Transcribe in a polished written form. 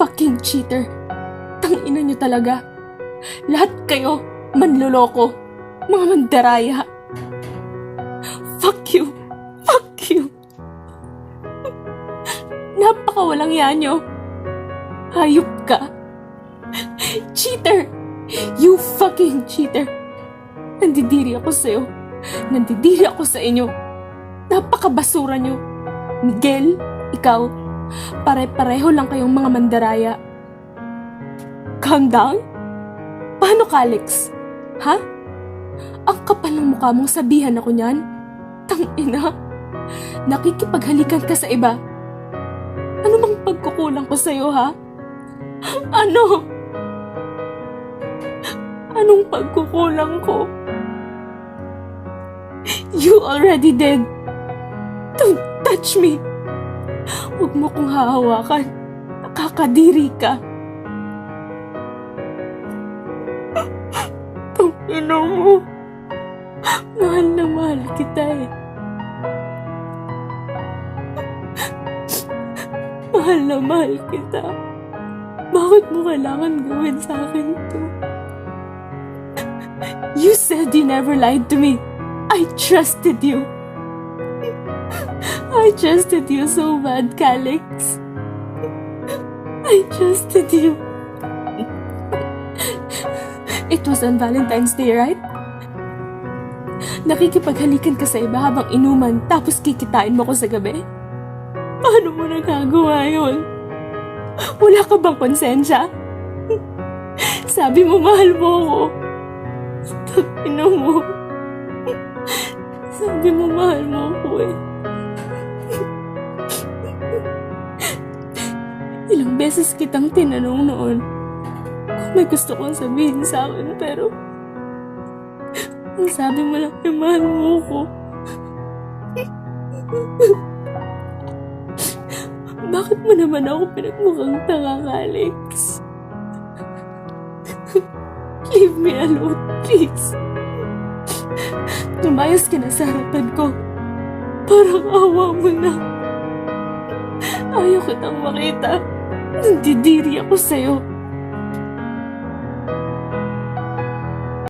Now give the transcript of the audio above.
fucking cheater. Tangina nyo talaga. Lahat kayo, manloloko. Mga mandaraya. Fuck you. Fuck you. Napakawalang yan nyo. Hayop ka. Cheater. You fucking cheater. Nandidiri ako sa'yo. Nandidiri ako sa inyo. Napakabasura nyo. Miguel, ikaw, pare-pareho lang kayong mga mandaraya. Calm down? Paano, Kalix? Ha? Ang kapal ng mukha mong sabihan ako niyan? Tangina. Nakikipaghalikan ka sa iba. Ano bang pagkukulang ko sa'yo, ha? Ano? Anong pagkukulang ko? You already did. Don't touch me. Huwag mo kong hahawakan. Nakakadiri ka. Tangina mo. Mahal na mahal kita eh. Mahal na mahal kita. Bakit mo kailangan gawin sa akin to? You said you never lied to me. I trusted you. I trusted you so bad, Kalix. I trusted you. It was on Valentine's Day, right? Nakikipaghalikan ka sa iba habang inuman tapos kikitain mo ko sa gabi? Paano mo nagagawa yun? Wala ka bang konsensya? Sabi mo mahal mo ako. Tangina mo. Sabi mo mahal mo ako eh. Ilang beses kitang tinanong noon kung may gusto kong sabihin sa akin, pero ang sabi mo lang ay mahal mo ako. Bakit mo naman ako pinagmukhang tanga, Kalix? Leave me alone, please. Lumayas ka na sa harapan ko. Parang awa mo na. Ayaw kitang makita. Nandidiri ako sa'yo.